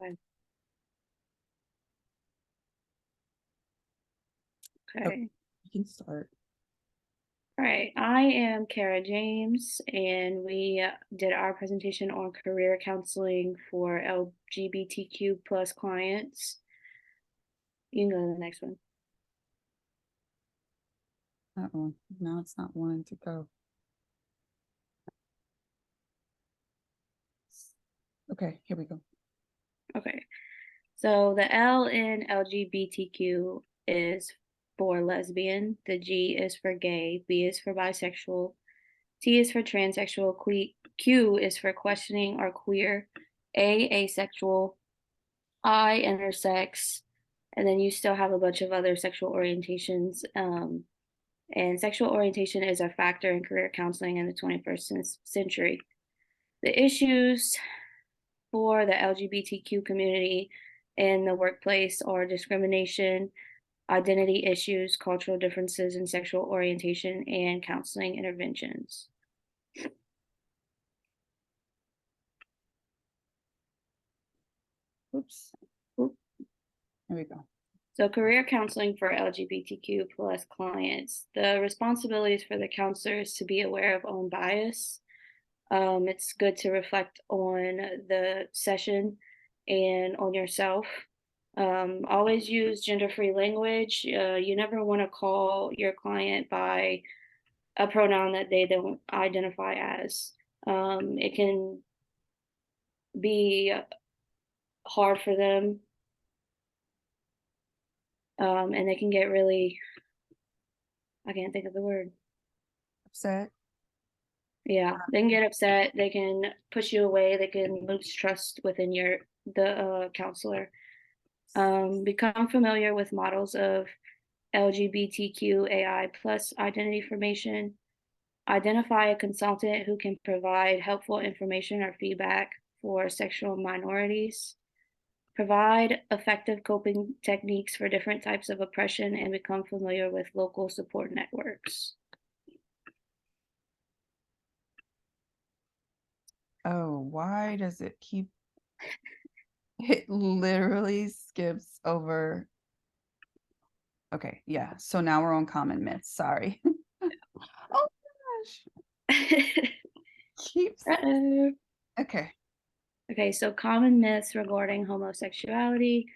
Okay. Okay, Okay. you can start. All right. I am Kara James, and we did our presentation on career counseling for LGBTQ plus clients. You can go to the next one. Uh-oh, now it's not wanting to go. Okay, here we go. Okay. So the L in LGBTQ is for lesbian, the G is for gay, B is for bisexual, T is for transsexual, Q is for questioning or queer, A asexual, I intersex, and then you still have a bunch of other sexual orientations. And sexual orientation is a factor in career counseling in the 21st century. The issues for the LGBTQ community in the workplace are discrimination, identity issues, cultural differences in sexual orientation, and counseling interventions. Oops, Oop. here we go. So, career counseling for LGBTQ plus clients. The responsibilities for the counselor is to be aware of own bias. It's good to reflect on the session and on yourself. Always use gender free language. You never want to call your client by a pronoun that they don't identify as. It can be hard for them, and they can get really, I can't think of the word. Upset. Yeah, they can get upset. They can push you away. They can lose trust within the counselor. Become familiar with models of LGBTQAI plus identity formation. Identify a consultant who can provide helpful information or feedback for sexual minorities. Provide effective coping techniques for different types of oppression and become familiar with local support networks. Oh, why does it keep it literally skips over? Okay, yeah. So now we're on common myths. Sorry. Oh gosh. Keeps Uh-oh. okay. Okay, so common myths regarding homosexuality.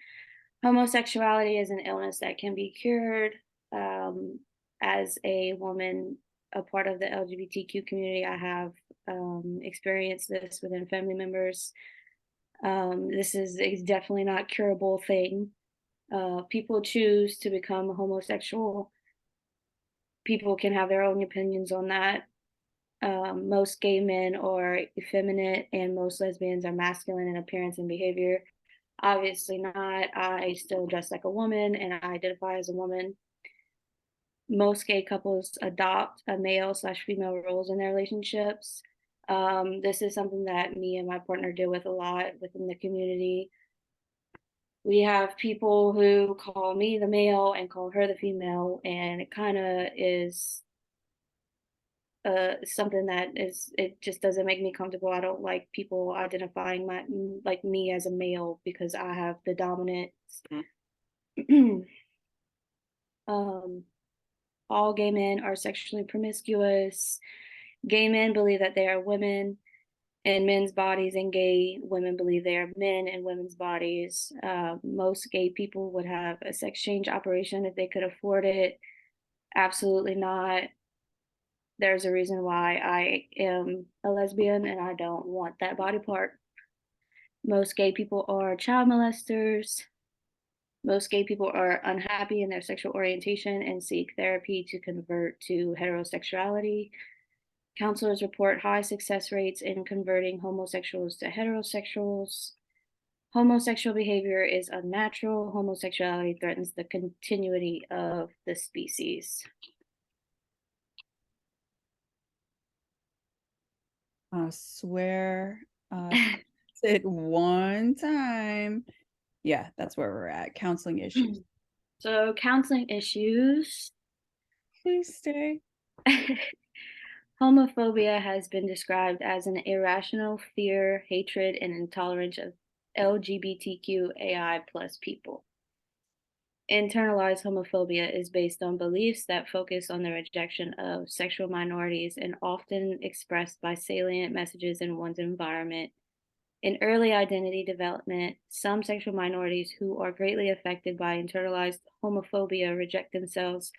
Homosexuality is an illness that can be cured. Um, as a woman, a part of the LGBTQ community, I have experienced this within family members. This is definitely not curable thing. People choose to become homosexual. People can have their own opinions on that. Most gay men are effeminate, and most lesbians are masculine in appearance and behavior. Obviously not. I still dress like a woman and I identify as a woman. Most gay couples adopt a male slash female roles in their relationships. This is something that me and my partner deal with a lot within the community. We have people who call me the male and call her the female, and it kind of is something that it just doesn't make me comfortable. I don't like people identifying like me as a male because I have the dominant. um, all gay men are sexually promiscuous. Gay men believe that they are women in men's bodies, and gay women believe they are men in women's bodies. Most gay people would have a sex change operation if they could afford it. Absolutely not. There's a reason why I am a lesbian and I don't want that body part. Most gay people are child molesters. Most gay people are unhappy in their sexual orientation and seek therapy to convert to heterosexuality. Counselors report high success rates in converting homosexuals to heterosexuals. Homosexual behavior is unnatural. Homosexuality threatens the continuity of the species. I swear it one time. Yeah, that's where we're at. Counseling issues. So, counseling issues. Please stay. Homophobia has been described as an irrational fear, hatred, and intolerance of LGBTQAI plus people. Internalized homophobia is based on beliefs that focus on the rejection of sexual minorities and often expressed by salient messages in one's environment. In early identity development, some sexual minorities who are greatly affected by internalized homophobia reject themselves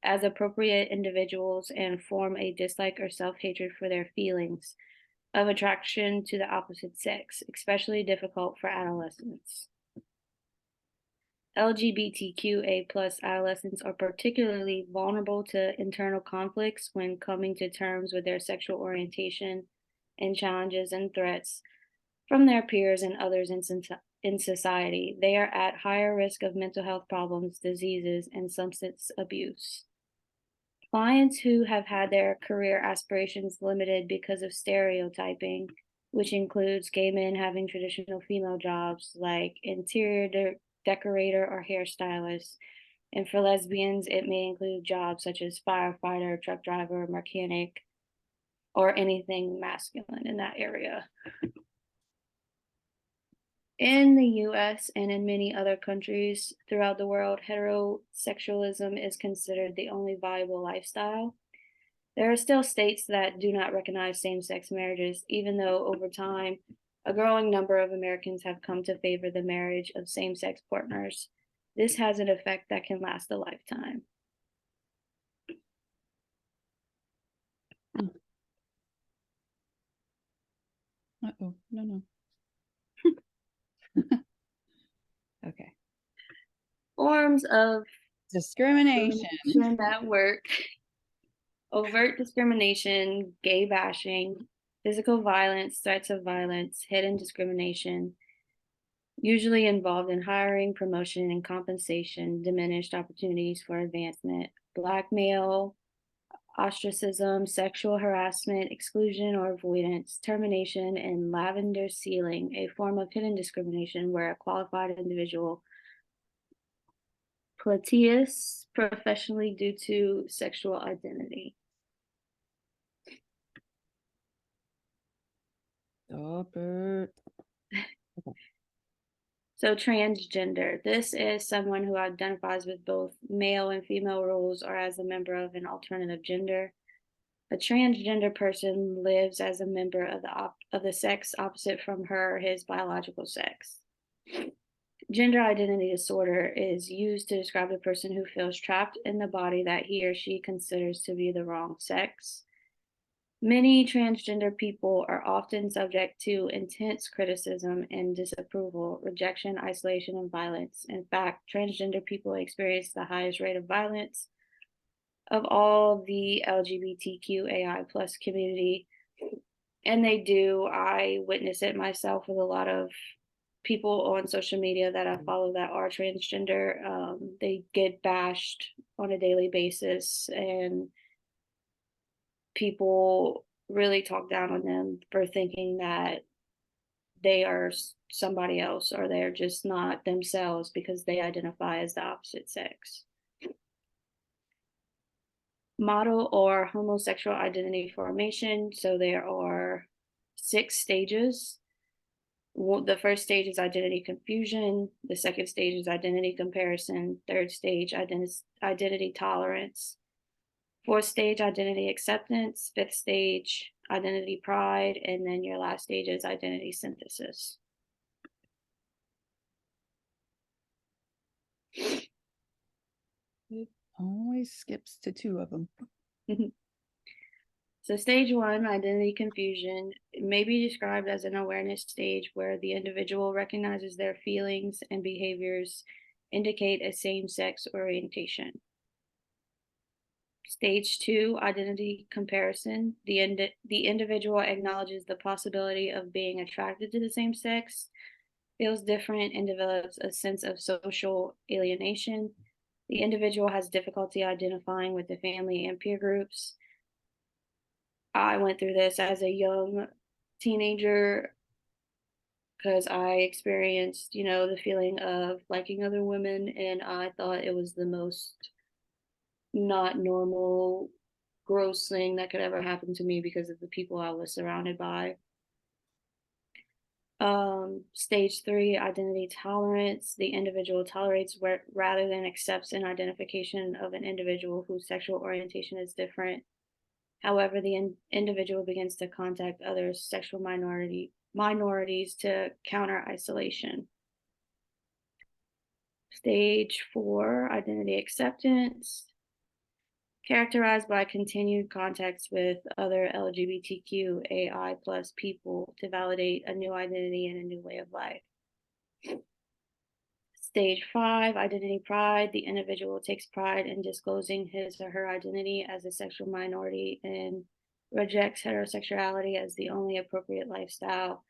as appropriate individuals and form a dislike or self hatred for their feelings of attraction to the opposite sex, especially difficult for adolescents. LGBTQA plus adolescents are particularly vulnerable to internal conflicts when coming to terms with their sexual orientation and challenges and threats from their peers and others in society. They are at higher risk of mental health problems, diseases, and substance abuse. Clients who have had their career aspirations limited because of stereotyping, which includes gay men having traditional female jobs like interior decorator or hairstylist. And for lesbians, it may include jobs such as firefighter, truck driver, mechanic, or anything masculine in that area. In the US and in many other countries throughout the world, heterosexualism is considered the only viable lifestyle. There are still states that do not recognize same sex marriages, even though over time, a growing number of Americans have come to favor the marriage of same sex partners. This has an effect that can last a lifetime. Uh-oh, no. Okay. Forms of Discrimination. discrimination at work: overt discrimination, gay bashing, physical violence, threats of violence, hidden discrimination, usually involved in hiring, promotion, and compensation, diminished opportunities for advancement, blackmail, ostracism, sexual harassment, exclusion or avoidance, termination, and lavender sealing, a form of hidden discrimination where a qualified individual plateaus professionally due to sexual identity. Stop it. So, transgender. This is someone who identifies with both male and female roles or as a member of an alternative gender. A transgender person lives as a member of the sex opposite from her or his biological sex. Gender identity disorder is used to describe the person who feels trapped in the body that he or she considers to be the wrong sex. Many transgender people are often subject to intense criticism and disapproval, rejection, isolation, and violence. In fact, transgender people experience the highest rate of violence of all the LGBTQAI plus community. And they do. I witness it myself with a lot of people on social media that I follow that are transgender. They get bashed on a daily basis, and people really talk down on them for thinking that they are somebody else or they're just not themselves because they identify as the opposite sex. Model or homosexual identity formation. So there are 6 stages. The first stage is identity confusion. The second stage is identity comparison. Third stage, identity tolerance. Fourth stage, identity acceptance. Fifth stage, identity pride. And then your last stage is identity synthesis. It always skips to 2 of them. So stage 1, identity confusion, may be described as an awareness stage where the individual recognizes their feelings and behaviors indicate a same-sex orientation. Stage 2, identity comparison, the individual acknowledges the possibility of being attracted to the same sex, feels different, and develops a sense of social alienation. The individual has difficulty identifying with the family and peer groups. I went through this as a young teenager because I experienced, the feeling of liking other women, and I thought it was the most not normal, gross thing that could ever happen to me because of the people I was surrounded by. Stage 3, identity tolerance. The individual tolerates where, rather than accepts an identification of an individual whose sexual orientation is different. However, the individual begins to contact other sexual minorities to counter isolation. Stage 4, identity acceptance, characterized by continued contacts with other LGBTQAI plus people to validate a new identity and a new way of life. Stage 5, identity pride. The individual takes pride in disclosing his or her identity as a sexual minority and rejects heterosexuality as the only appropriate lifestyle.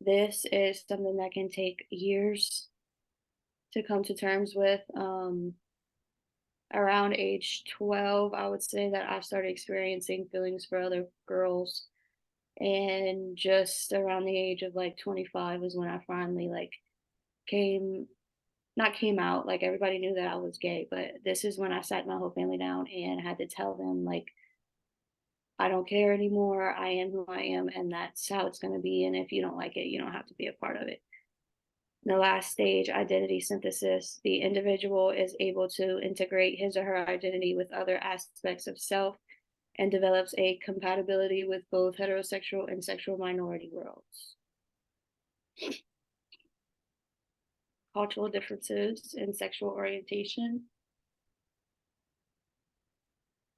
This is something that can take years to come to terms with. Around age 12, I would say that I started experiencing feelings for other girls. And just around the age of like 25 was when I finally like came not came out, like everybody knew that I was gay, but this is when I sat my whole family down and had to tell them like I don't care anymore. I am who I am and that's how it's going to be, and if you don't like it, you don't have to be a part of it. The last stage, identity synthesis. The individual is able to integrate his or her identity with other aspects of self and develops a compatibility with both heterosexual and sexual minority worlds. Cultural differences in sexual orientation.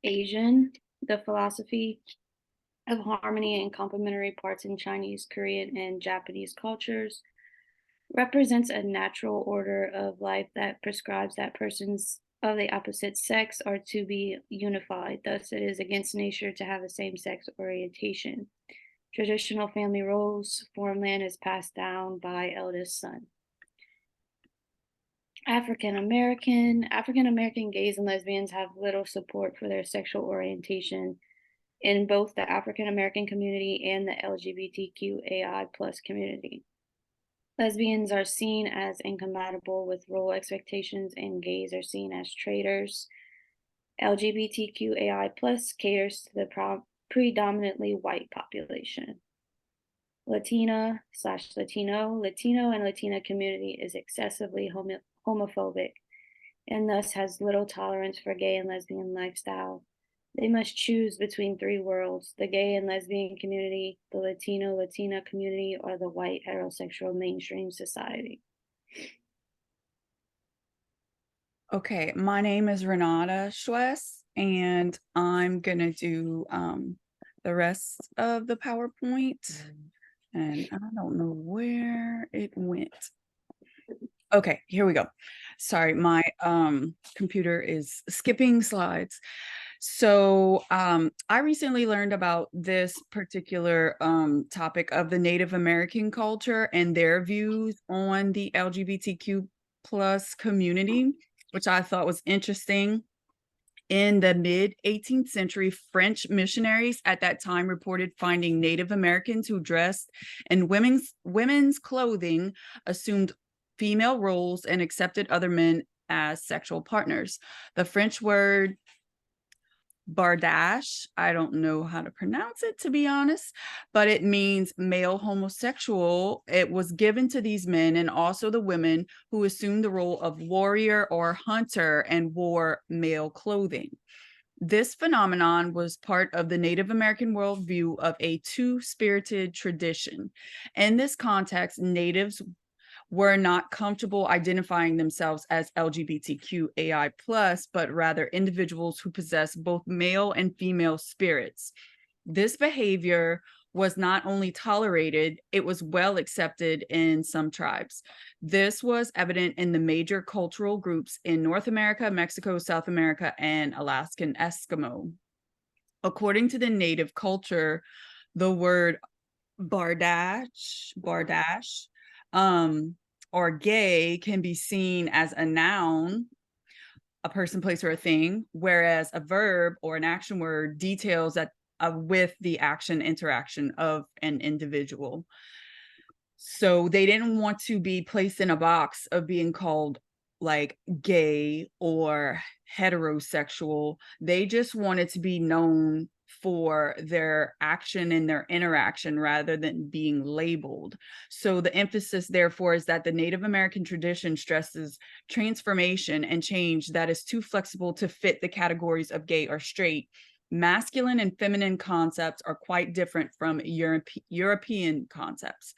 Asian, the philosophy of harmony and complementary parts in Chinese, Korean, and Japanese cultures represents a natural order of life that prescribes that persons of the opposite sex are to be unified. Thus, it is against nature to have a same sex orientation. Traditional family roles, farmland is passed down by eldest son. African American gays and lesbians have little support for their sexual orientation in both the African American community and the LGBTQAI plus community. Lesbians are seen as incompatible with role expectations, and gays are seen as traitors. LGBTQAI plus caters to the predominantly white population. Latino and Latina community is excessively homophobic and thus has little tolerance for gay and lesbian lifestyle. They must choose between three worlds: the gay and lesbian community, the Latina community, or the white heterosexual mainstream society. Okay, my name is Renata Schwess, and I'm gonna do the rest of the PowerPoint. And I don't know where it went. Okay, here we go. Sorry, my computer is skipping slides. So I recently learned about this particular topic of the Native American culture and their views on the LGBTQ plus community, which I thought was interesting. In the mid 18th century, French missionaries at that time reported finding Native Americans who dressed in women's clothing, assumed female roles, and accepted other men as sexual partners. The French word bardache, I don't know how to pronounce it, to be honest, but it means male homosexual. It was given to these men and also the women who assumed the role of warrior or hunter and wore male clothing. This phenomenon was part of the Native American worldview of a two-spirited tradition. In this context, Natives were not comfortable identifying themselves as LGBTQAI+, but rather individuals who possess both male and female spirits. This behavior was not only tolerated, it was well accepted in some tribes. This was evident in the major cultural groups in North America, Mexico, South America, and Alaskan Eskimo. According to the Native culture, the word bardache, or gay can be seen as a noun, a person, place, or a thing, whereas a verb or an action word details that with the action interaction of an individual. So they didn't want to be placed in a box of being called like gay or heterosexual. They just wanted to be known for their action and their interaction rather than being labeled. So the emphasis, therefore, is that the Native American tradition stresses transformation and change that is too flexible to fit the categories of gay or straight. Masculine and feminine concepts are quite different from European concepts.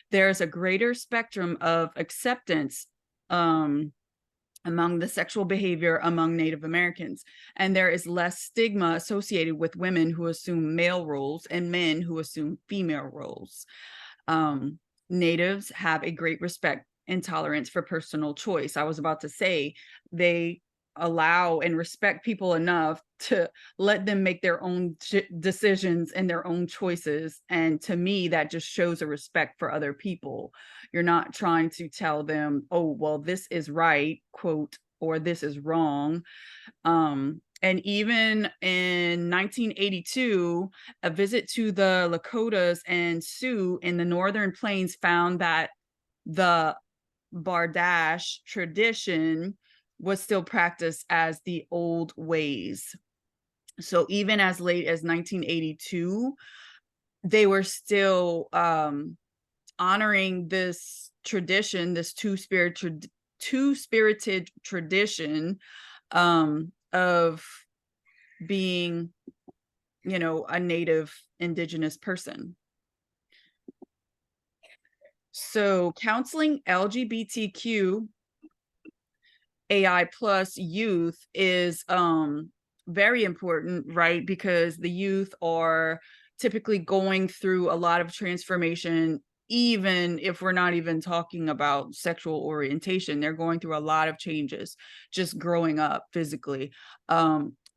There's a greater spectrum of acceptance among the sexual behavior among Native Americans, and there is less stigma associated with women who assume male roles and men who assume female roles. Natives have a great respect and tolerance for personal choice. I was about to say, they allow and respect people enough to let them make their own decisions and their own choices. And to me, that just shows a respect for other people. You're not trying to tell them, oh, well, this is right, quote, or this is wrong. And even in 1982, a visit to the Lakotas and Sioux in the Northern Plains found that the Bardash tradition was still practiced as the old ways. So even as late as 1982, they were still honoring this tradition, this two-spirited tradition of being, a Native Indigenous person. So counseling LGBTQ AI plus youth is very important, right? Because the youth are typically going through a lot of transformation, even if we're not even talking about sexual orientation. They're going through a lot of changes just growing up physically.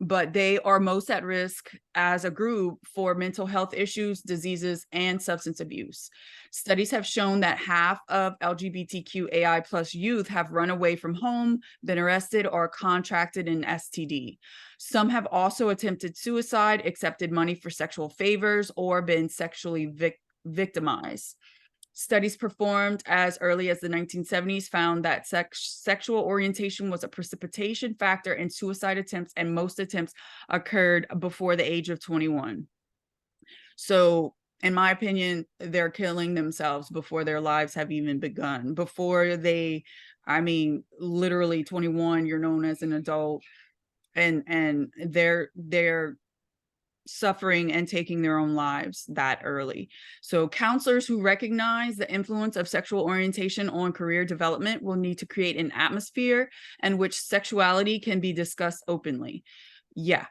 But they are most at risk as a group for mental health issues, diseases, and substance abuse. Studies have shown that half of LGBTQ AI plus youth have run away from home, been arrested, or contracted an STD. Some have also attempted suicide, accepted money for sexual favors, or been sexually victimized. Studies performed as early as the 1970s found that sexual orientation was a precipitation factor in suicide attempts, and most attempts occurred before the age of 21. So, in my opinion, they're killing themselves before their lives have even begun. Before they, literally 21, you're known as an adult, and they're suffering and taking their own lives that early. So counselors who recognize the influence of sexual orientation on career development will need to create an atmosphere in which sexuality can be discussed openly. Yeah,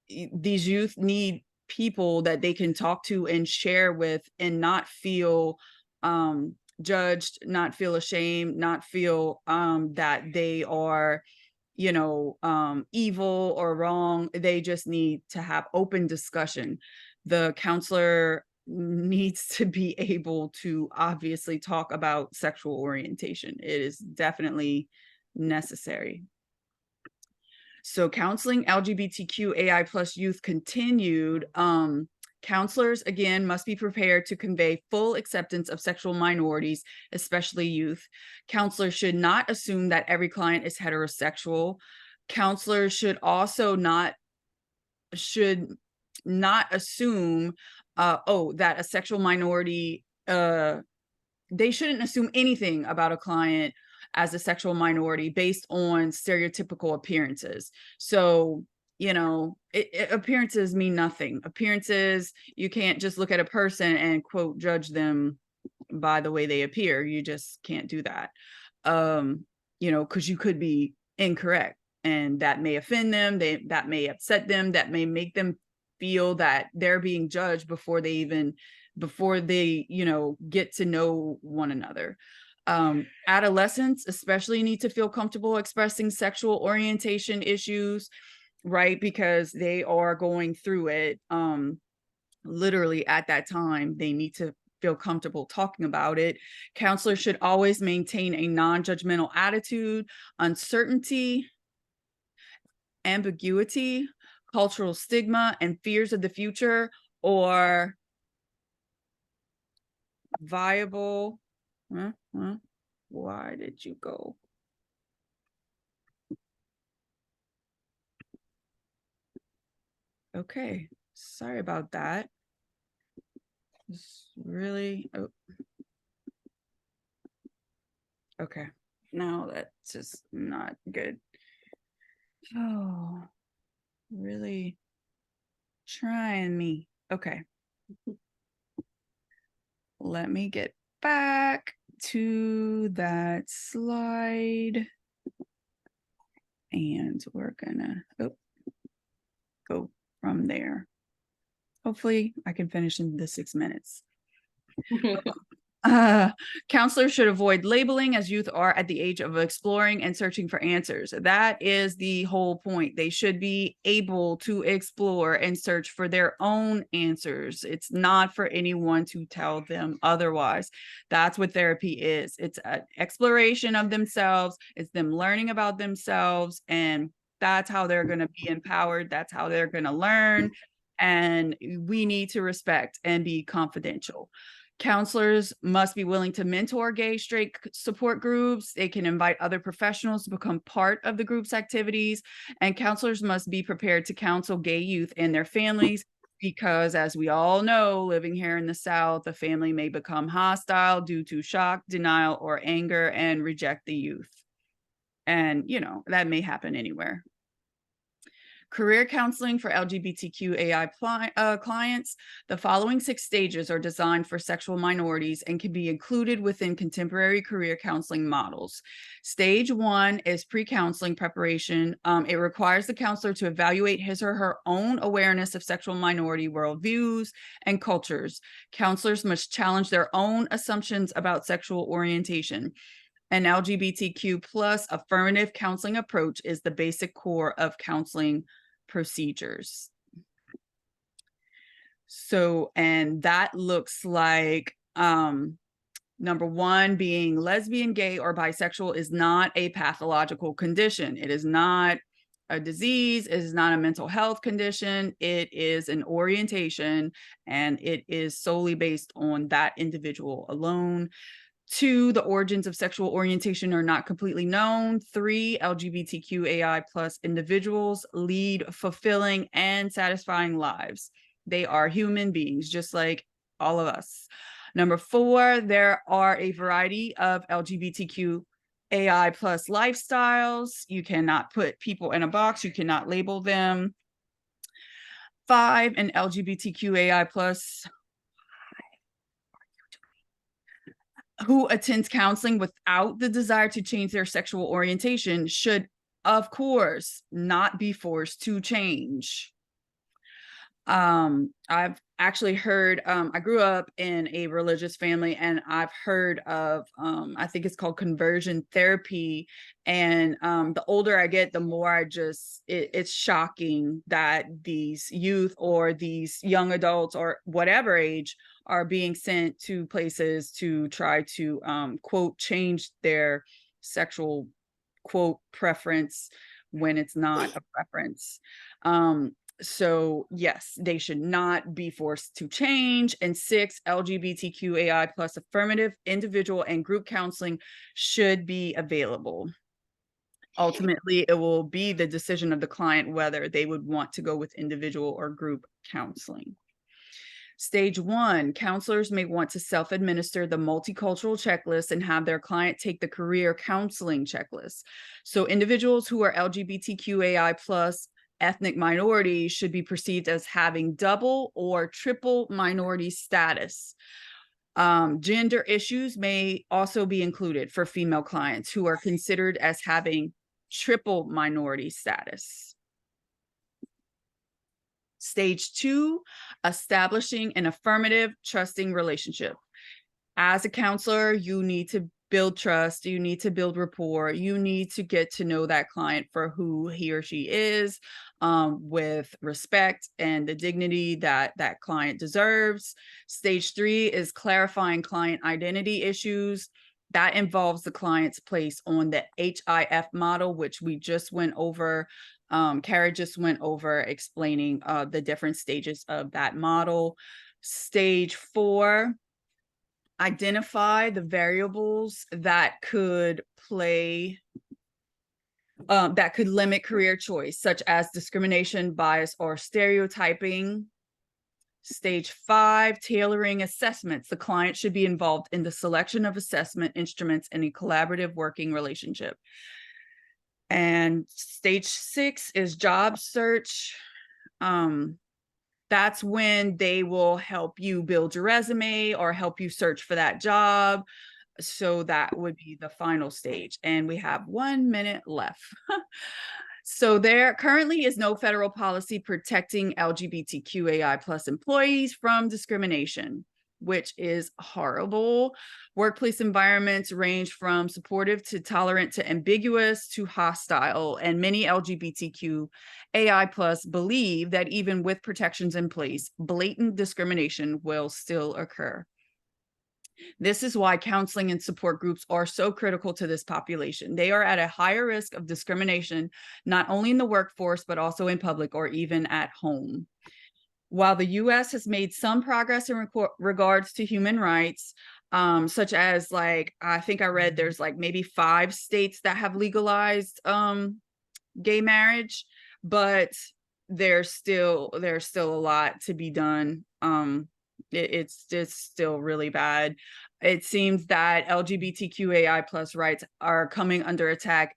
these youth need people that they can talk to and share with and not feel judged, not feel ashamed, not feel that they are evil or wrong. They just need to have open discussion. The counselor needs to be able to obviously talk about sexual orientation. It is definitely necessary. So counseling LGBTQ AI plus youth continued. Counselors, again, must be prepared to convey full acceptance of sexual minorities, especially youth. Counselors should not assume that every client is heterosexual. Counselors should also not assume, that a sexual minority, they shouldn't assume anything about a client as a sexual minority based on stereotypical appearances. So, appearances mean nothing. Appearances, you can't just look at a person and quote judge them by the way they appear. You just can't do that. Because you could be incorrect, and that may offend them, that may upset them, that may make them feel that they're being judged before they get to know one another. Adolescents especially need to feel comfortable expressing sexual orientation issues, right? Because they are going through it. Literally at that time, they need to feel comfortable talking about it. Counselors should always maintain a non-judgmental attitude. Uncertainty, ambiguity, cultural stigma, and fears of the future or viable. Why did you go? Okay. Sorry about that. It's really, oh, okay. No, that's just not good. Oh, really trying me. Okay. Let me get back to that slide. And we're gonna go from there. Hopefully I can finish in the 6 minutes. Counselors should avoid labeling, as youth are at the age of exploring and searching for answers. That is the whole point. They should be able to explore and search for their own answers. It's not for anyone to tell them otherwise. That's what therapy is. It's an exploration of themselves. It's them learning about themselves, and that's how they're going to be empowered. That's how they're going to learn. And we need to respect and be confidential. Counselors must be willing to mentor gay, straight support groups. They can invite other professionals to become part of the group's activities. And counselors must be prepared to counsel gay youth and their families, because as we all know, living here in the South, a family may become hostile due to shock, denial, or anger and reject the youth. And, you know, that may happen anywhere. Career counseling for LGBTQAI clients. The following 6 stages are designed for sexual minorities and can be included within contemporary career counseling models. Stage 1 is pre-counseling preparation. It requires the counselor to evaluate his or her own awareness of sexual minority worldviews and cultures. Counselors must challenge their own assumptions about sexual orientation. An LGBTQ plus affirmative counseling approach is the basic core of counseling procedures. So, and that looks like number 1, being lesbian, gay, or bisexual is not a pathological condition. It is not a disease. It is not a mental health condition. It is an orientation, and it is solely based on that individual alone. 2, the origins of sexual orientation are not completely known. 3, LGBTQAI plus individuals lead fulfilling and satisfying lives. They are human beings, just like all of us. Number 4, there are a variety of LGBTQAI plus lifestyles. You cannot put people in a box. You cannot label them. 5, an LGBTQAI plus who attends counseling without the desire to change their sexual orientation should, of course, not be forced to change. I've actually heard, I grew up in a religious family, and I've heard of, I think it's called conversion therapy. And the older I get, the more I just, it's shocking that these youth or these young adults or whatever age are being sent to places to try to, quote, change their sexual, quote, preference when it's not a preference. So yes, they should not be forced to change. And 6, LGBTQAI plus affirmative individual and group counseling should be available. Ultimately, it will be the decision of the client whether they would want to go with individual or group counseling. Stage 1, counselors may want to self-administer the multicultural checklist and have their client take the career counseling checklist. So individuals who are LGBTQAI plus ethnic minorities should be perceived as having double or triple minority status. Gender issues may also be included for female clients who are considered as having triple minority status. Stage 2, establishing an affirmative, trusting relationship. As a counselor, you need to build trust, you need to build rapport, you need to get to know that client for who he or she is, with respect and the dignity that that client deserves. Stage 3 is clarifying client identity issues. That involves the client's place on the HIF model, which we just went over. Kara just went over explaining the different stages of that model. Stage 4, identify the variables that could play, that could limit career choice, such as discrimination, bias, or stereotyping. Stage 5, tailoring assessments. The client should be involved in the selection of assessment instruments in a collaborative working relationship. And stage 6 is job search. That's when they will help you build your resume or help you search for that job. So that would be the final stage. And we have 1 minute left. So there currently is no federal policy protecting LGBTQAI plus employees from discrimination, which is horrible. Workplace environments range from supportive to tolerant to ambiguous to hostile, and many LGBTQAI plus believe that even with protections in place, blatant discrimination will still occur. This is why counseling and support groups are so critical to this population. They are at a higher risk of discrimination, not only in the workforce, but also in public or even at home. While the US has made some progress in regards to human rights, such as like, I think I read there's like maybe 5 states that have legalized gay marriage, but there's still a lot to be done. It's still really bad. It seems that LGBTQAI plus rights are coming under attack